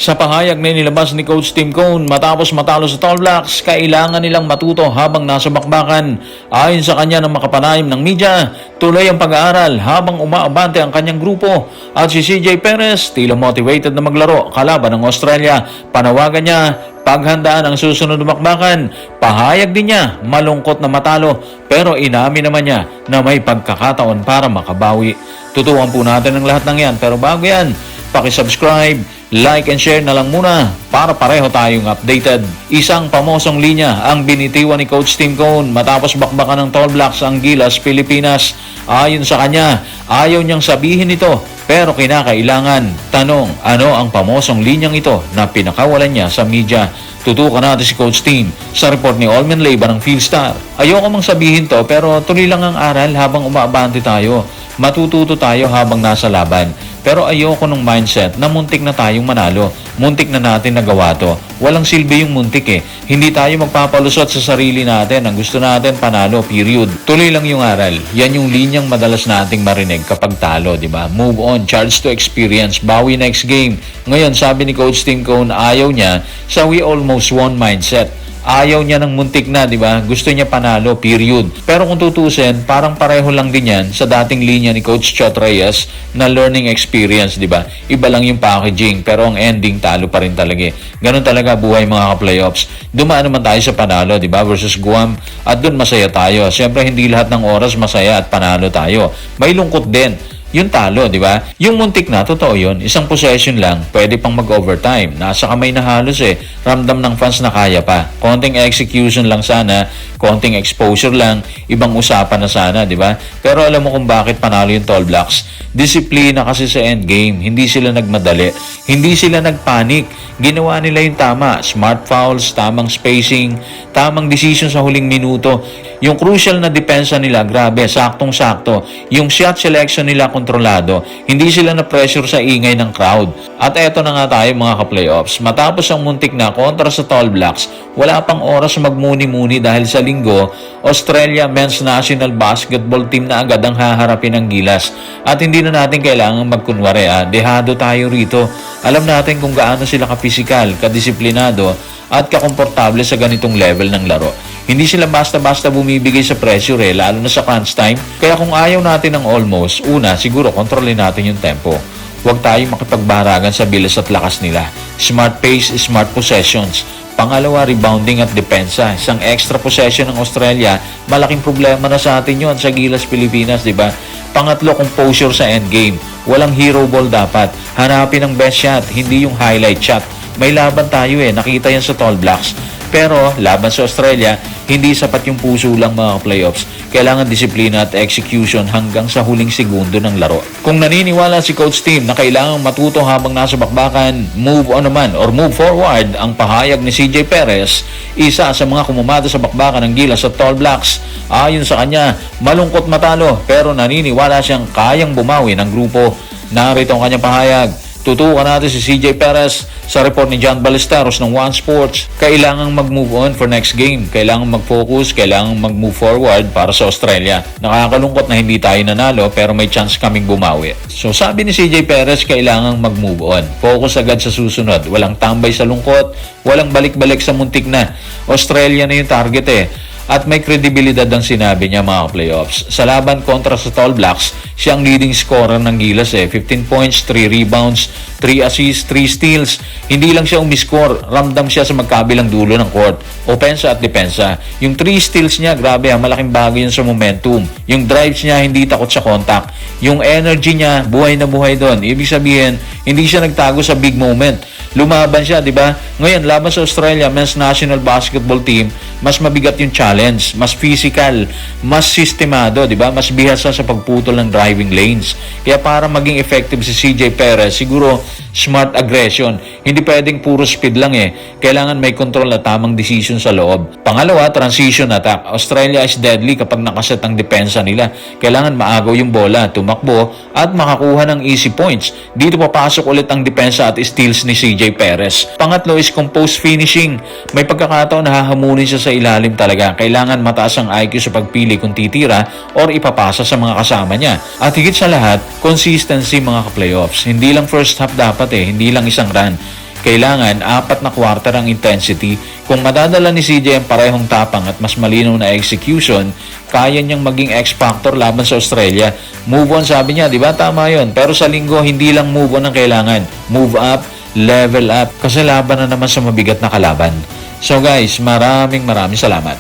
Sa pahayag na inilabas ni Coach Tim Cone matapos matalo sa Tall Blacks, kailangan nilang matuto habang nasa bakbakan. Ayon sa kanya ng makapanayam ng media, tuloy ang pag-aaral habang umaabante ang kanyang grupo at si CJ Perez tila motivated na maglaro kalaban ng Australia. Panawagan niya, paghandaan ang susunod na bakbakan. Pahayag din niya, malungkot na matalo pero inamin naman niya na may pagkakataon para makabawi. Tutukan po natin ang lahat ng yan pero bago yan, paki-subscribe, like and share na lang muna para pareho tayong updated. Isang pamosong linya ang binitiwan ni Coach Tim Cone matapos bakbakan ng Tall Blacks ang Gilas, Pilipinas. Ayon sa kanya, ayaw niyang sabihin ito pero kinakailangan. Tanong, ano ang pamosong linyang ito na pinakawalan niya sa media? Tutukan natin si Coach Tim sa report ni Olman Leyva ng Philstar. Ayoko mang sabihin to pero tuloy lang ang aral habang umaabante tayo. Matututo tayo habang nasa laban. Pero ayoko ng mindset na muntik na tayong manalo. Muntik na natin nagawa to. Walang silbi yung muntik eh. Hindi tayo magpapalusot sa sarili natin. Ang gusto natin panalo, period. Tuloy lang yung aral. Yan yung linyang madalas nating marinig kapag talo, di ba? Move on, charge to experience, bawi next game. Ngayon, sabi ni Coach Tim Cone, ayaw niya sa we almost won mindset. Ayaw niya ng muntik na, di ba? Gusto niya panalo, period. Pero kung tutusin, parang pareho lang din yan sa dating linya ni Coach Chot Reyes na learning experience, di ba? Iba lang yung packaging, pero ang ending talo pa rin talaga. Ganun talaga buhay mga ka-playoffs. Dumaan naman tayo sa panalo, di ba? Versus Guam. At dun masaya tayo. Siyempre, hindi lahat ng oras masaya at panalo tayo. May lungkot din yung talo, di ba? Yung muntik na, totoo yun. Isang possession lang, pwede pang mag-overtime. Nasa kamay na halos eh. Ramdam ng fans na kaya pa. Konting execution lang sana, konting exposure lang, ibang usapan na sana, di ba? Pero alam mo kung bakit panalo yung Tall Blacks? Disiplina kasi sa endgame. Hindi sila nagmadali. Hindi sila nagpanik. Ginawa nila yung tama. Smart fouls, tamang spacing, tamang decision sa huling minuto. Yung crucial na depensa nila, grabe, saktong-sakto. Yung shot selection nila kontrolado. Hindi sila na-pressure sa ingay ng crowd. At eto na nga tayo mga ka-playoffs. Matapos ang muntik na kontra sa Tall Blacks, wala pang oras magmuni-muni dahil sa linggo, Australia Men's National Basketball Team na agad ang haharapin ng Gilas. At hindi na natin kailangan magkunwari. Dehado tayo rito. Alam natin kung gaano sila ka-physical, kadisiplinado, at kakomportable sa ganitong level ng laro. Hindi sila basta-basta bumibigay sa pressure lalo na sa crunch time. Kaya kung ayaw natin ng almost, una, siguro kontrolin natin yung tempo. Huwag tayong makipagbaharagan sa bilis at lakas nila. Smart pace, smart possessions. Pangalawa, rebounding at depensa. Isang extra possession ng Australia, malaking problema na sa atin yun sa Gilas, Pilipinas, di ba? Pangatlo, composure sa endgame. Walang hero ball dapat. Hanapin ang best shot, hindi yung highlight shot. May laban tayo nakita yan sa Tall Blacks. Pero laban sa Australia, hindi sapat yung puso lang mga playoffs. Kailangan disiplina at execution hanggang sa huling segundo ng laro. Kung naniniwala si Coach Tim na kailangang matuto habang nasa bakbakan, move on naman or move forward ang pahayag ni CJ Perez, isa sa mga kumumada sa bakbakan ng Gilas at Tall Blacks. Ayon sa kanya, malungkot matalo pero naniniwala siyang kayang bumawi ng grupo. Narito ang kanyang pahayag. Tutukan natin si CJ Perez sa report ni John Ballesteros ng One Sports. Kailangang mag-move on for next game. Kailangang mag-focus, kailangang mag-move forward para sa Australia. Nakakalungkot na hindi tayo nanalo pero may chance kaming bumawi. So sabi ni CJ Perez, kailangang mag-move on. Focus agad sa susunod. Walang tambay sa lungkot, walang balik-balik sa muntik na. Australia na yung target At may kredibilidad ang sinabi niya mga playoffs. Sa laban kontra sa Tall Blacks, siya ang leading scorer ng Gilas 15 points, 3 rebounds, 3 assists, 3 steals. Hindi lang siya umiscore, ramdam siya sa magkabilang dulo ng court. Opensa at depensa. Yung 3 steals niya, grabe malaking bagay yun sa momentum. Yung drives niya, hindi takot sa contact. Yung energy niya, buhay na buhay doon. Ibig sabihin, hindi siya nagtago sa big moment. Lumaban siya, di ba? Ngayon, laban sa Australia Men's National Basketball Team, mas mabigat yung challenge, mas physical, mas sistemado, di ba? Mas bihasa sa pagputol ng driving lanes. Kaya para maging effective si CJ Perez, siguro smart aggression. Hindi pwedeng puro speed lang Kailangan may control at tamang decision sa loob. Pangalawa, transition attack. Australia is deadly kapag nakaset ang depensa nila. Kailangan maagaw yung bola, tumakbo, at makakuha ng easy points. Dito papasok ulit ang depensa at steals ni CJ Perez. Pangatlo is composed finishing. May pagkakataon na hahamunin siya sa ilalim talaga. Kailangan mataas ang IQ sa pagpili kung titira or ipapasa sa mga kasama niya. At higit sa lahat, consistency mga ka-playoffs. Hindi lang first half dapat hindi lang isang run. kailangan 4 na quarter ang intensity. Kung madadala ni CJ ang parehong tapang at mas malinaw na execution, kaya niyang maging X-factor laban sa Australia. Move on, sabi niya, di ba? Tama yun. Pero sa linggo, hindi lang move on ang kailangan. Move up, level up, kasi laban na naman sa mabigat na kalaban. So guys, maraming salamat.